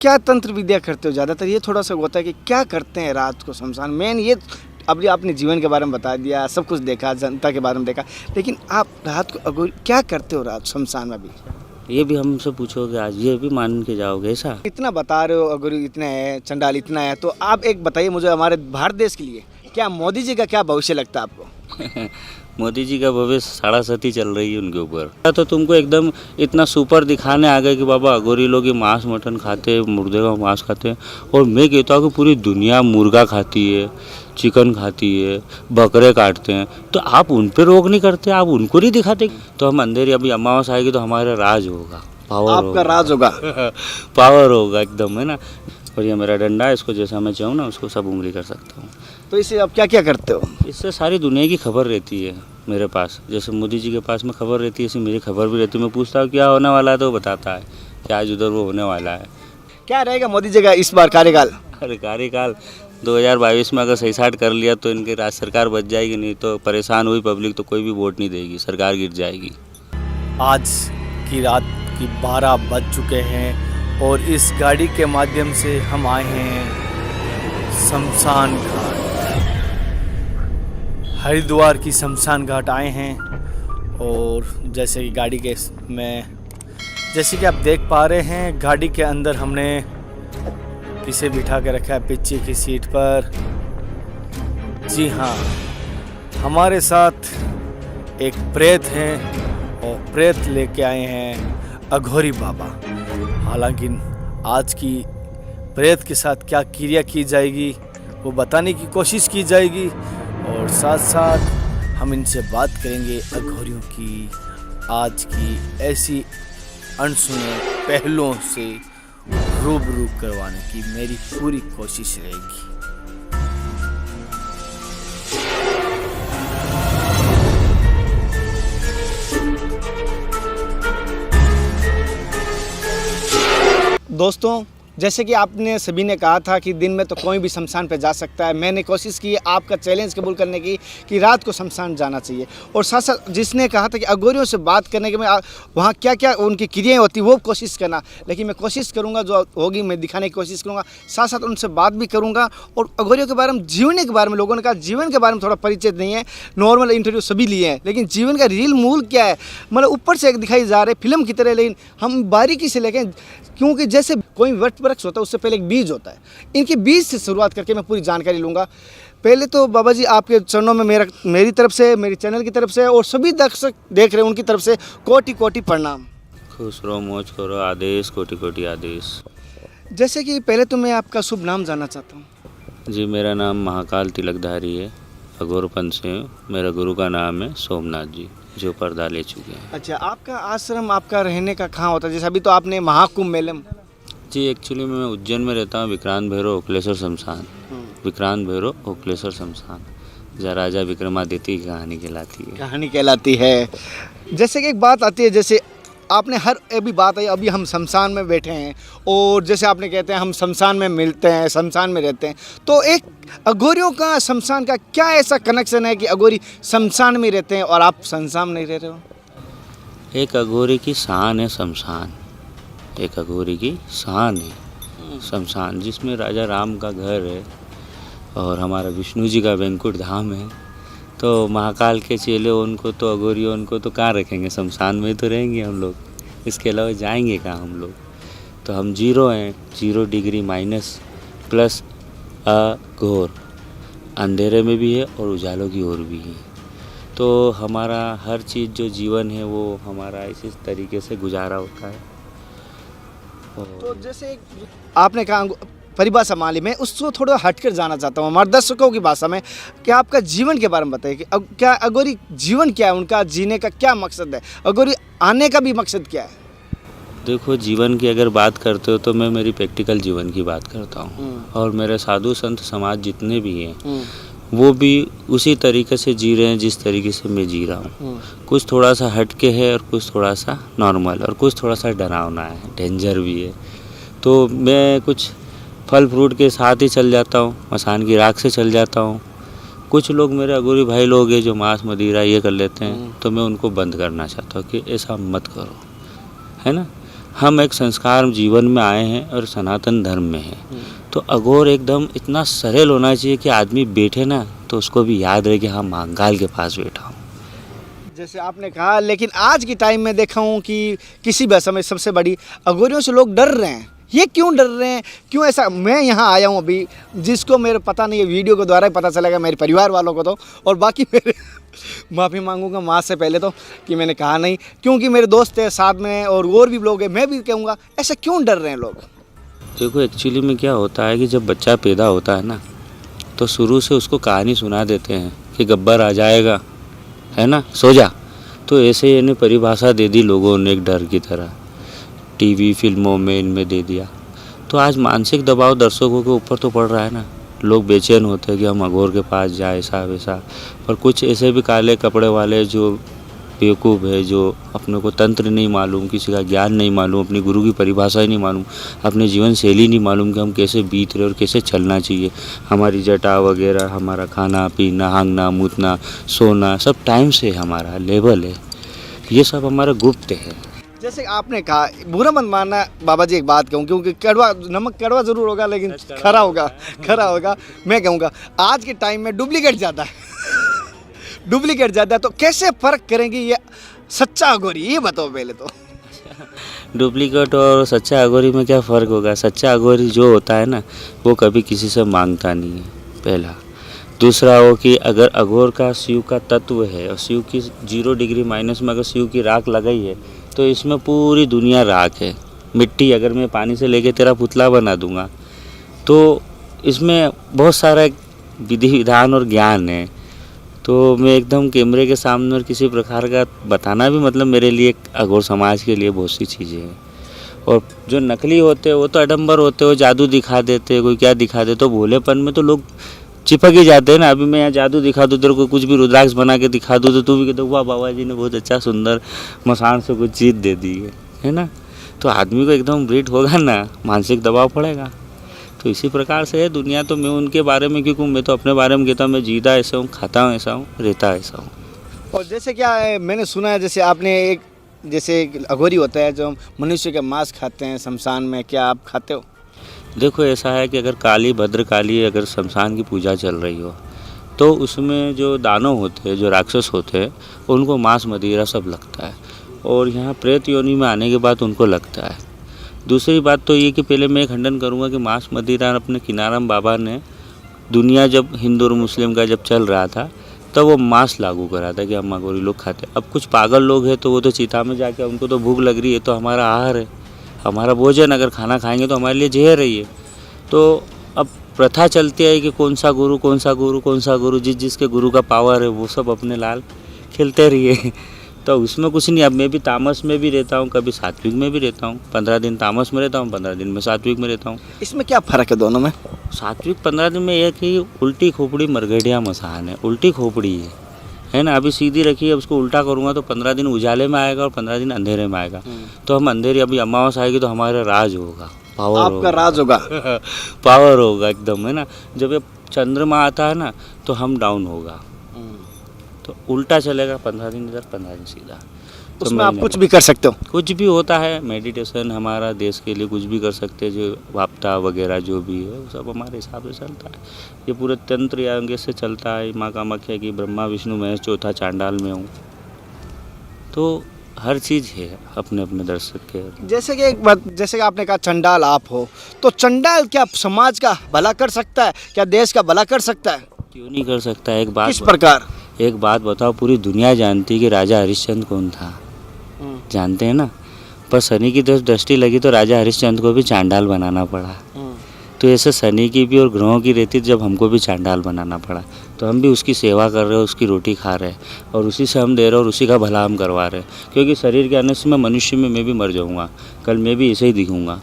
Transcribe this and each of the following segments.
क्या तंत्र विद्या करते हो ज़्यादातर? ये थोड़ा सा होता है कि क्या करते हैं रात को शमशान मेन ये। अभी आपने जीवन के बारे में बता दिया, सब कुछ देखा, जनता के बारे में देखा, लेकिन आप रात को अघोरी क्या करते हो रात शमशान में भी? ये भी हमसे पूछोगे आज, ये भी मान के जाओगे ऐसा? इतना बता रहे हो अघोरी इतना है, चंडाल इतना है, तो आप एक बताइए मुझे हमारे भारत देश के लिए क्या मोदी जी का क्या भविष्य लगता है आपको? मोदी जी का भविष्य साड़ासती चल रही है उनके ऊपर। तो तुमको एकदम इतना सुपर दिखाने आ गए कि बाबा अघोरी लोग ये मांस मटन खाते हैं, मुर्दे का मांस खाते हैं, और मैं कहता हूँ कि पूरी दुनिया मुर्गा खाती है, चिकन खाती है, बकरे काटते हैं, तो आप उन पर रोक नहीं करते, आप उनको नहीं दिखाते। तो हम अंधेरी अभी अमावस आएगी तो हमारा राज होगा, पावर आपका होगा। राज होगा। पावर होगा एकदम, है ना। और ये मेरा डंडा है, इसको जैसा मैं चाहूँ ना उसको सब उंगली कर सकता हूँ। तो इसे आप क्या क्या करते हो? इससे सारी दुनिया की खबर रहती है मेरे पास। जैसे मोदी जी के पास में खबर रहती है, ऐसे मेरी खबर भी रहती है। मैं पूछता हूँ क्या होने वाला है तो वो बताता है कि आज उधर वो होने वाला है। क्या रहेगा मोदी जी का इस बार कार्यकाल? अरे कार्यकाल 2022 में अगर सही साठ कर लिया तो इनकी राज्य सरकार बच जाएगी, नहीं तो परेशान हुई पब्लिक तो कोई भी वोट नहीं देगी, सरकार गिर जाएगी। आज की रात की 12 बज चुके हैं और इस गाड़ी के माध्यम से हम आए हैं शमशान घाट। हरिद्वार की शमशान घाट आए हैं और जैसे कि गाड़ी के में जैसे कि आप देख पा रहे हैं, गाड़ी के अंदर हमने किसे बिठा के रखा है पीछे की सीट पर। जी हाँ, हमारे साथ एक प्रेत है और प्रेत लेके आए हैं अघोरी बाबा। हालांकि आज की प्रेत के साथ क्या क्रिया की जाएगी वो बताने की कोशिश की जाएगी और साथ साथ हम इनसे बात करेंगे अघोरियों की आज की ऐसी अनसुने पहलुओं से रूबरू करवाने की मेरी पूरी कोशिश रहेगी। दोस्तों, जैसे कि आपने सभी ने कहा था कि दिन में तो कोई भी शमशान पे जा सकता है, मैंने कोशिश की आपका चैलेंज कबूल करने की कि रात को शमशान जाना चाहिए। और साथ साथ जिसने कहा था कि अघोरियों से बात करने के मैं वहाँ क्या क्या उनकी क्रियाएं होती वो कोशिश करना, लेकिन मैं कोशिश करूँगा जो होगी मैं दिखाने की कोशिश करूँगा। साथ साथ उनसे बात भी करूँगा और अघोरियों के बारे में, जीवन के बारे में, लोगों ने कहा जीवन के बारे में थोड़ा परिचय नहीं है, नॉर्मल इंटरव्यू सभी लिए हैं, लेकिन जीवन का रियल मूल क्या है मतलब ऊपर से एक दिखाई जा रहे फिल्म की तरह, लेकिन हम बारीकी से लेके, क्योंकि जैसे कोई वृक्ष होता है उससे पहले एक बीज होता है, इनके बीज से शुरुआत करके मैं पूरी जानकारी लूँगा। पहले तो बाबा जी आपके चरणों में मेरी तरफ से, मेरी चैनल की तरफ से और सभी दर्शक देख रहे हैं उनकी तरफ से कोटि कोटि प्रणाम। खुश रहो, मौज करो, आदेश कोटि कोटि आदेश। जैसे कि पहले तो मैं आपका शुभ नाम जानना चाहता हूँ। जी, मेरा नाम महाकाल तिलकधारी है, अघोरपन से हूँ। मेरा गुरु का नाम है सोमनाथ जी, जो पर्दा ले चुके हैं। अच्छा, आपका आश्रम, आपका रहने का कहाँ होता है? जैसे अभी तो आपने महाकुंभ मेले जी, एक्चुअली मैं उज्जैन में रहता हूँ, विक्रांत भैरव ओखलेश्वर शमशान। विक्रांत भैरव ओखलेश्वर शमशान जहाँ राजा विक्रमादित्य की कहानी कहलाती है। जैसे कि एक बात आती है, जैसे आपने हर अभी बात आई, अभी हम शमशान में बैठे हैं और जैसे आपने कहते हैं हम शमशान में मिलते हैं, शमशान में रहते हैं, तो एक अघोरियों का शमशान का क्या ऐसा कनेक्शन है कि अघोरी शमशान में रहते हैं और आप शमशान में नहीं रह रहे हो? एक अघोरी की शान है शमशान, एक अघोरी की शान है शमशान, जिसमें राजा राम का घर है और हमारा विष्णु जी का वैकुंठ धाम है। तो महाकाल के चेले उनको तो अघोरी उनको तो कहाँ रखेंगे, शमशान में तो रहेंगे हम लोग, इसके अलावा जाएंगे कहाँ हम लोग। तो हम जीरो हैं, 0 डिग्री माइनस प्लस अघोर, अंधेरे में भी है और उजालों की ओर भी है। तो हमारा हर चीज़ जो जीवन है वो हमारा इसी तरीके से गुजारा होता है। तो जैसे आपने कहा परिभाषा मान ली, मैं उसको थोड़ा हटकर जाना चाहता हूँ हमारे दर्शकों की भाषा में कि आपका जीवन के बारे में बताइए कि क्या अघोरी जीवन क्या है, उनका जीने का क्या मकसद है, अघोरी आने का भी मकसद क्या है? देखो, जीवन की अगर बात करते हो तो मैं मेरी प्रैक्टिकल जीवन की बात करता हूँ और मेरे साधु संत समाज जितने भी हैं वो भी उसी तरीके से जी रहे हैं जिस तरीके से मैं जी रहा हूँ। कुछ थोड़ा सा हटके है और कुछ थोड़ा सा नॉर्मल और कुछ थोड़ा सा डरावना है, डेंजर भी है। तो मैं कुछ फल फ्रूट के साथ ही चल जाता हूँ, मसान की राख से चल जाता हूँ। कुछ लोग मेरे अघोरी भाई लोग हैं जो मांस मदिरा ये कर लेते हैं, तो मैं उनको बंद करना चाहता हूँ कि ऐसा मत करो, है ना। हम एक संस्कार जीवन में आए हैं और सनातन धर्म में हैं, तो अघोर एकदम इतना सरल होना चाहिए कि आदमी बैठे ना तो उसको भी याद रहे कि हाँ महाकाल के पास बैठा हूँ। जैसे आपने कहा, लेकिन आज की टाइम में देखा हूँ कि किसी भी समय सबसे बड़ी अघोरियों से लोग डर रहे हैं। ये क्यों डर रहे हैं, क्यों ऐसा? मैं यहाँ आया हूँ अभी, जिसको मेरे पता नहीं है, वीडियो के द्वारा ही पता चलेगा मेरे परिवार वालों को तो, और बाकी मेरे माफ़ी मांगूंगा माँ से पहले तो कि मैंने कहा नहीं, क्योंकि मेरे दोस्त है साथ में और भी लोग हैं, मैं भी कहूँगा ऐसा क्यों डर रहे हैं लोग? देखो एक्चुअली में क्या होता है कि जब बच्चा पैदा होता है ना, तो शुरू से उसको कहानी सुना देते हैं कि गब्बर आ जाएगा, है ना, सो जा। तो ऐसे ही इन्हें परिभाषा दे दी लोगों ने एक डर की तरह, टीवी फिल्मों में इनमें दे दिया। तो आज मानसिक दबाव दर्शकों के ऊपर तो पड़ रहा है ना, लोग बेचैन होते हैं कि हम अघोर के पास जाए, ऐसा वैसा। पर कुछ ऐसे भी काले कपड़े वाले जो बेवकूफ़ है, जो अपने को तंत्र नहीं मालूम, किसी का ज्ञान नहीं मालूम, अपनी गुरु की परिभाषा ही नहीं मालूम, अपनी जीवन शैली नहीं मालूम कि हम कैसे बीत रहे और कैसे चलना चाहिए, हमारी जटा वगैरह, हमारा खाना पीना, हांगना मूतना सोना सब टाइम से हमारा लेवल है, ये सब हमारा गुप्त है। जैसे आपने कहा, बुरा मत मानना बाबा जी, एक बात कहूँ, क्योंकि कड़वा नमक कड़वा ज़रूर होगा लेकिन खरा होगा। मैं कहूँगा आज के टाइम में डुप्लीकेट ज़्यादा है डुप्लीकेट ज़्यादा है, तो कैसे फ़र्क करेंगे ये सच्चा अघोरी, ये बताओ पहले तो। डुप्लीकेट और सच्चा अघोरी में क्या फ़र्क होगा? सच्चा अघोरी जो होता है ना, वो कभी किसी से मांगता नहीं है, पहला। दूसरा हो कि अगर अघोर का शिव का तत्व है और शिव की 0 डिग्री माइनस में अगर शिव की राख लगाई है, तो इसमें पूरी दुनिया राख है। मिट्टी अगर मैं पानी से लेके तेरा पुतला बना दूंगा, तो इसमें बहुत सारा विधि विधान और ज्ञान है। तो मैं एकदम कैमरे के सामने और किसी प्रकार का बताना भी मतलब मेरे लिए अघोर समाज के लिए बहुत सी चीज़ें हैं। और जो नकली होते हैं वो तो अडम्बर होते हैं, वो जादू दिखा देते हैं, कोई क्या दिखा देते, तो भोलेपन में तो लोग चिपक ही जाते हैं ना। अभी मैं यहाँ जादू दिखा दूँ, तेरे को कुछ भी रुद्राक्ष बना के दिखा दूँ, तो तू भी कहते वाह बाबा जी ने बहुत अच्छा सुंदर मसान से कुछ चीज़ दे दी है ना। तो आदमी को एकदम ब्रीड होगा ना, मानसिक दबाव पड़ेगा। तो इसी प्रकार से है दुनिया। तो मैं उनके बारे में क्यों कहूँ, मैं तो अपने बारे में कहता हूँ, मैं जीता ऐसा हूँ, खाता हूँ ऐसा हूँ, रहता ऐसा हूँ। और जैसे क्या है, मैंने सुना है, जैसे आपने एक जैसे अघोरी होता है जो मनुष्य का मांस खाते हैं शमशान में, क्या आप खाते हो? देखो ऐसा है कि अगर काली भद्रकाली अगर शमशान की पूजा चल रही हो, तो उसमें जो दानव होते हैं, जो राक्षस होते हैं, उनको मांस मदिरा सब लगता है, और यहाँ प्रेत योनि में आने के बाद उनको लगता है। दूसरी बात तो ये कि पहले मैं खंडन करूँगा कि मांस मदिरा अपने किनाराम बाबा ने दुनिया जब हिंदू और मुस्लिम का जब चल रहा था, तब वो मांस लागू करा था कि हम अघोरी लोग खाते। अब कुछ पागल लोग हैं तो वो तो चिता में जाके, उनको तो भूख लग रही है, तो हमारा आहार है, हमारा भोजन, अगर खाना खाएंगे तो हमारे लिए जहर है ये। तो अब प्रथा चलती है कि कौन सा गुरु, जिसके गुरु का पावर है वो सब अपने लाल खेलते रहिए। तो उसमें कुछ नहीं। अब मैं भी तामस में भी रहता हूँ, कभी सात्विक में भी रहता हूँ। 15 दिन तामस में रहता हूँ, 15 दिन में सात्विक में रहता हूँ। इसमें क्या फ़र्क है दोनों में? सात्विक 15 दिन में यह कि उल्टी खोपड़ी मरघटिया मसान है, उल्टी खोपड़ी है ना। अभी सीधी रखी है, उसको उल्टा करूँगा तो 15 दिन उजाले में आएगा और 15 दिन अंधेरे में आएगा। तो हम अंधेरे, अभी अमावस आएगी तो हमारा राज होगा, पावर आपका होगा, राज होगा पावर होगा एकदम, है ना। जब ये चंद्रमा आता है ना तो हम डाउन होगा, तो उल्टा चलेगा। 15 दिन इधर, 15 दिन सीधा। तो उसमें आप कुछ भी कर सकते हो? कुछ भी होता है, मेडिटेशन हमारा देश के लिए कुछ भी कर सकते हैं। जो वाप्ता वगैरह जो भी है वो सब हमारे हिसाब से चलता है। ये पूरे तंत्र याग से चलता है। माँ कामाख्या की ब्रह्मा विष्णु महेश चौथा चांडाल में हूँ, तो हर चीज़ है अपने अपने दर्शक के। जैसे कि एक बात, जैसे कि आपने कहा चंडाल आप हो, तो चंडाल क्या समाज का भला कर सकता है, क्या देश का भला कर सकता है? क्यों नहीं कर सकता है? किस प्रकार? एक बात बताओ, पूरी दुनिया जानती है कि राजा हरिश्चंद्र कौन था, जानते हैं ना। पर शनि की दृष्टि लगी तो राजा हरिश्चंद्र को भी चांडाल बनाना पड़ा। तो ऐसे शनि की भी और ग्रहों की रहती, जब हमको भी चांडाल बनाना पड़ा, तो हम भी उसकी सेवा कर रहे हैं, उसकी रोटी खा रहे हैं, और उसी से हम दे रहे हैं और उसी का भला हम करवा रहे हैं। क्योंकि शरीर के आने से मैं मनुष्य में मैं भी मर जाऊँगा, कल मैं भी ऐसे ही दिखूँगा,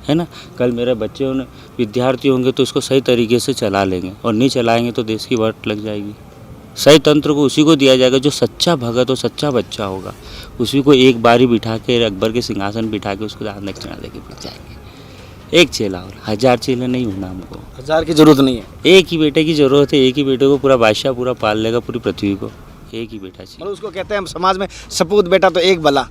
है ना। कल मेरे बच्चे विद्यार्थी होंगे तो इसको सही तरीके से चला लेंगे, और नहीं चलाएंगे तो देश की वाट लग जाएगी। सही तंत्र को उसी को दिया जाएगा जो सच्चा भगत और सच्चा बच्चा होगा। उसी को एक बारी बिठा के अकबर के सिंहासन बिठा के उसको दान दक्षिणा देके बिक जाएंगे। एक चेला, और 1000 चेले नहीं होना हमको। 1000 की जरूरत नहीं है, एक ही बेटे की जरूरत है। एक ही बेटे को पूरा बादशाह पूरा पाल लेगा, पूरी पृथ्वी को। एक ही बेटा चाहिए। मतलब उसको कहते हैं समाज में सपूत बेटा तो एक भला।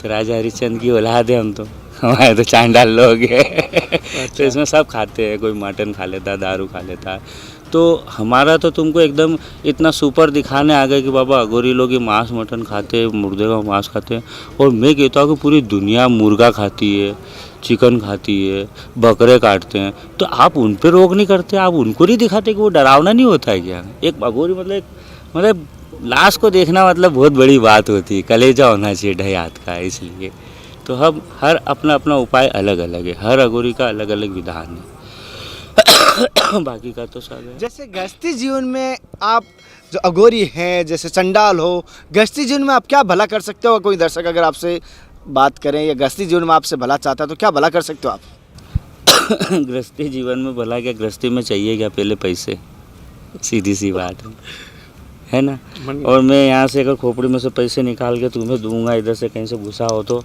तो राजा हरिश्चंद्र की औलाद है हम तो। हमारे तो चांडाल लोग हैं। तो इसमें सब खाते हैं, कोई मटन खा लेता है, दारू खा लेता है। तो हमारा तो तुमको एकदम इतना सुपर दिखाने आ गया कि बाबा अघोरी लोग ये मांस मटन खाते हैं, मुर्दे का मांस खाते हैं। और मैं कहता हूँ कि पूरी दुनिया मुर्गा खाती है, चिकन खाती है, बकरे काटते हैं, तो आप उन पर रोक नहीं करते, आप उनको नहीं दिखाते कि वो डरावना नहीं होता है क्या? एक अघोरी मतलब लाश को देखना मतलब बहुत बड़ी बात होती है, कलेजा होना चाहिए ढाई हाथ का। इसलिए तो हम हर अपना अपना उपाय अलग अलग है, हर अघोरी का अलग अलग विधान है। बाकी का तो सब है। जैसे गृहस्थी जीवन में आप जो अघोरी हैं, जैसे चंडाल हो, गृहस्थी जीवन में आप क्या भला कर सकते हो? कोई दर्शक अगर आपसे बात करें या गृहस्थी जीवन में आपसे भला चाहता है तो क्या भला कर सकते हो आप? गृहस्थी जीवन में भला क्या, गृहस्थी में चाहिए क्या? पहले पैसे, सीधी सी बात है ना। और मैं यहाँ से अगर खोपड़ी में से पैसे निकाल के तुम्हें दूंगा, इधर से कहीं से घुसा हो तो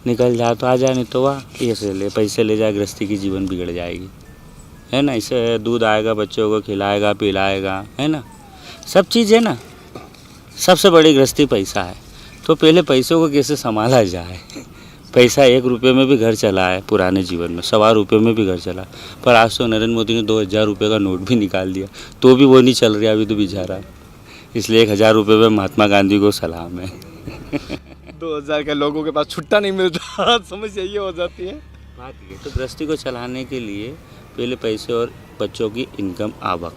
निकल जा तो आ जा, नहीं तो वाह ये से ले पैसे ले जा, गृहस्थी की जीवन बिगड़ जाएगी, है ना। इससे दूध आएगा, बच्चों को खिलाएगा पिलाएगा, है ना, सब चीज़ है ना। सबसे बड़ी गृहस्थी पैसा है, तो पहले पैसों को कैसे संभाला जाए। पैसा 1 रुपये में भी घर चला है पुराने जीवन में, 1.25 रुपये में भी घर चला, पर आज तो नरेंद्र मोदी ने 2000 रुपये का नोट भी निकाल दिया, तो भी वो नहीं चल रहा अभी तो बेचारा। इसलिए 1000 रुपये में महात्मा गांधी को सलाम है। 2000 के लोगों के पास छुट्टा नहीं मिलता, समस्या ये हो जाती है। बात ये तो गृहस्थी को चलाने के लिए पहले पैसे और बच्चों की इनकम आवक,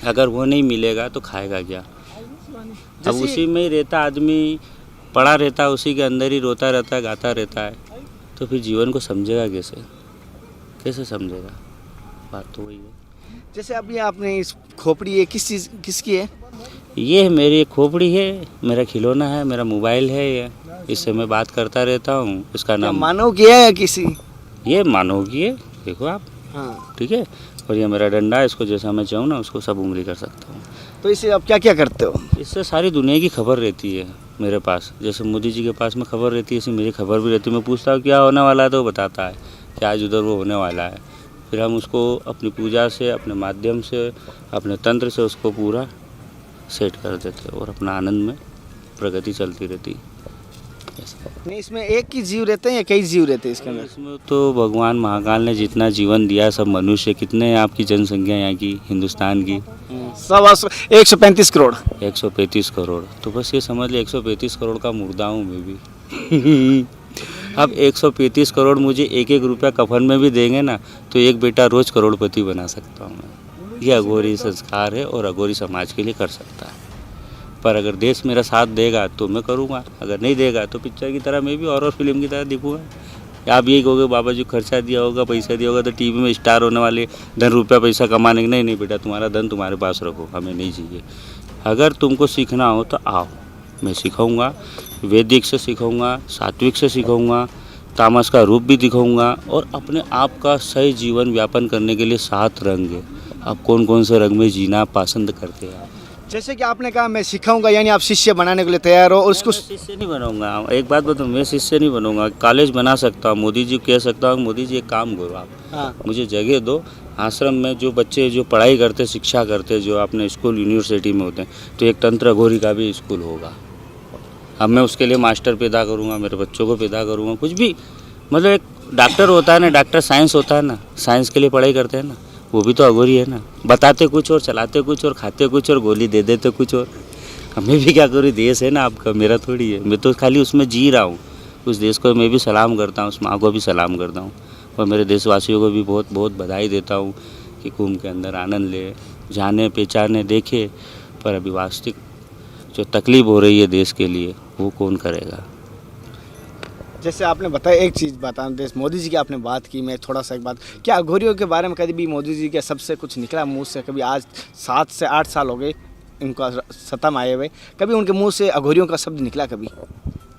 अगर वो नहीं मिलेगा तो खाएगा क्या? अब उसी में ही रहता आदमी, पड़ा रहता है उसी के अंदर ही, रोता रहता है, गाता रहता है, तो फिर जीवन को समझेगा कैसे? कैसे समझेगा? बात तो वही है। जैसे अभी आपने इस खोपड़ी ये किसकी है? ये मेरी एक खोपड़ी है, मेरा खिलौना है, मेरा मोबाइल है, ये इससे मैं बात करता रहता हूँ। इसका नाम मानव की है या किसी? ये मानव की है, देखो आप। हाँ ठीक है। और ये मेरा डंडा है, इसको जैसा मैं चाहूँ ना उसको सब उंगली कर सकता हूँ। तो इसे आप क्या क्या करते हो? इससे सारी दुनिया की खबर रहती है मेरे पास। जैसे मोदी जी के पास में खबर रहती है, ऐसे मेरी खबर भी रहती है। मैं पूछता हूँ क्या होने वाला है तो वो बताता है कि आज उधर वो होने वाला है। फिर हम उसको अपनी पूजा से, अपने माध्यम से, अपने तंत्र से उसको पूरा सेट कर देते हैं और अपना आनंद में प्रगति चलती रहती। नहीं, इसमें एक ही जीव रहते हैं या कई जीव रहते हैं इसके अंदर? इसमें तो भगवान महाकाल ने जितना जीवन दिया, सब मनुष्य, कितने हैं आपकी जनसंख्या यहाँ की हिंदुस्तान की? 135 करोड़। 135 करोड़। तो बस ये समझ ले 135 करोड़ का मुर्दा हूँ मैं भी। अब 135 करोड़ मुझे 1-1 रुपया कफन में भी देंगे ना तो एक बेटा रोज करोड़पति बना सकता हूँ मैं। ये अघोरी संस्कार है और अघोरी समाज के लिए कर सकता है। पर अगर देश मेरा साथ देगा तो मैं करूँगा, अगर नहीं देगा तो पिक्चर की तरह मैं भी हॉरर फिल्म की तरह दिखूँगा। आप यही कहोगे बाबा जी खर्चा दिया होगा, पैसा दिया होगा तो टीवी में स्टार होने वाले, धन रुपया पैसा कमाने के। नहीं बेटा, तुम्हारा धन तुम्हारे पास रखो, हमें नहीं चाहिए। अगर तुमको सीखना हो तो आओ, मैं सिखाऊंगा। वैदिक से सिखाऊंगा, सात्विक से सिखाऊंगा, तामस का रूप भी दिखाऊंगा और अपने आप का सही जीवन व्यापन करने के लिए 7 रंग है। आप कौन कौन से रंग में जीना पसंद करते हैं? जैसे कि आपने कहा मैं सिखाऊंगा, यानी आप शिष्य बनाने के लिए तैयार हो और उसको? मैं शिष्य नहीं बनूंगा। एक बात बताऊँ, मैं शिष्य नहीं बनूंगा। कॉलेज बना सकता हूँ, मोदी जी कह सकता हूँ मोदी जी एक काम करो आप, हाँ। मुझे जगह दो, आश्रम में जो बच्चे जो पढ़ाई करते, शिक्षा करते, जो अपने स्कूल यूनिवर्सिटी में होते हैं, तो एक तंत्र अघोरी का भी स्कूल होगा। अब मैं उसके लिए मास्टर पैदा करूँगा, मेरे बच्चों को पैदा करूँगा, कुछ भी। मतलब एक डॉक्टर होता है ना, डॉक्टर साइंस होता है ना, साइंस के लिए पढ़ाई करते हैं ना, वो भी तो अघोरी है ना। बताते कुछ और, चलाते कुछ और, खाते कुछ और, गोली दे देते कुछ और। हमें भी क्या करूँ, देश है ना आपका, मेरा थोड़ी है। मैं तो खाली उसमें जी रहा हूँ। उस देश को मैं भी सलाम करता हूँ, उस माँ को भी सलाम करता हूँ और मेरे देशवासियों को भी बहुत बहुत बधाई देता हूँ कि कुंभ के अंदर आनंद ले, जाने पहचाने, देखे। पर अभी वास्तविक जो तकलीफ हो रही है देश के लिए, वो कौन करेगा? जैसे आपने बताया, एक चीज़ बताना, देश मोदी जी की आपने बात की, मैं थोड़ा सा एक बात, क्या अघोरियों के बारे में कभी भी मोदी जी के सबसे कुछ निकला मुंह से? कभी आज 7 से 8 साल हो गए इनका सत्ता में आए हुए, कभी उनके मुंह से अघोरियों का शब्द निकला कभी?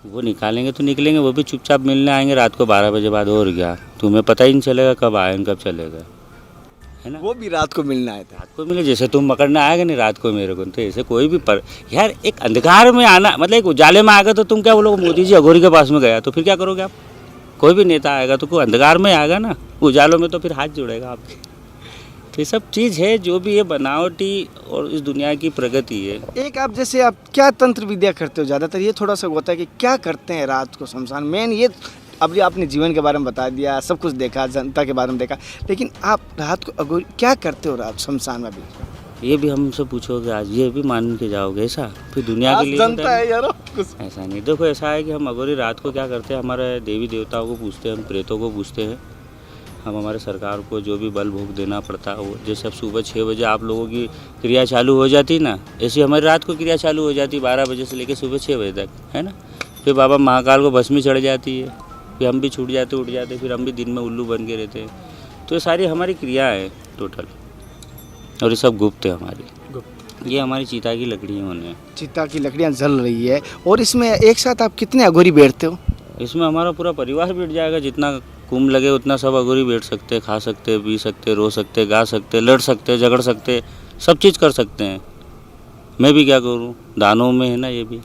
वो निकालेंगे तो निकलेंगे, वो भी चुपचाप मिलने आएंगे रात को 12 बजे बाद। और क्या, तुम्हें पता ही नहीं चलेगा कब आए कब चलेगा, है ना। वो भी रात को मिलना आए थे? रात को मिले, जैसे तुम पकड़ने आएगा नहीं रात को मेरे को, तो ऐसे कोई भी पर यार एक अंधकार में आना, मतलब एक उजाले में आएगा तो तुम क्या बोलोगे मोदी जी अघोरी के पास में गया, तो फिर क्या करोगे आप? कोई भी नेता आएगा तो कोई अंधकार में आएगा ना, उजालों में तो फिर हाथ जोड़ेगा आपके। तो ये सब चीज़ है जो भी है बनावटी और इस दुनिया की प्रगति है। एक आप जैसे आप क्या तंत्र विद्या करते हो ज़्यादातर? ये थोड़ा सा होता है कि क्या करते हैं रात को शमशान, मेन ये अभी आपने जीवन के बारे में बता दिया, सब कुछ देखा, जनता के बारे में देखा, लेकिन आप रात को अघोरी क्या करते हो रात शमशान में भी? ये भी हमसे पूछोगे आज, ये भी मान के जाओगे ऐसा? फिर दुनिया के लिए जनता है यार कुछ। ऐसा नहीं, देखो ऐसा है कि हम अघोरी रात को क्या करते हैं, हमारे देवी देवताओं को पूछते हैं, हम प्रेतों को पूछते हैं, हम हमारे सरकार को जो भी बल भोग देना पड़ता है वो, जैसे अब सुबह 6 बजे आप लोगों की क्रिया चालू हो जाती ना, ऐसी हमारी रात को क्रिया चालू हो जाती 12 बजे से लेकर सुबह 6 बजे तक, है ना। फिर बाबा महाकाल को भस्मी चढ़ जाती है, फिर हम भी छूट जाते उठ जाते, फिर हम भी दिन में उल्लू बन के रहते हैं। तो ये सारी हमारी क्रिया है टोटल, और ये सब गुप्त है हमारी। ये हमारी चीता की लकड़ियाँ होने, चिता की लकड़ियाँ जल रही है। और इसमें एक साथ आप कितने अघोरी बैठते हो? इसमें हमारा पूरा परिवार बैठ जाएगा, जितना कुंभ लगे उतना सब अघोरी बैठ सकते हैं, खा सकते हैं, पी सकते हैं, रो सकते हैं, गा सकते हैं, लड़ सकते हैं, झगड़ सकते हैं, सब चीज़ कर सकते हैं। मैं भी क्या करूँ, दानों में है ना ये भी,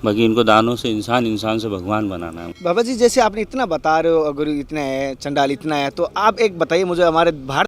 बाकी इनको दानों से इंसान, इंसान से भगवान बनाना है। बाबा जी जैसे आपने इतना बता रहे हो, अघोरी इतना है, चंडाल इतना है, तो आप एक बताइए मुझे, हमारे भारत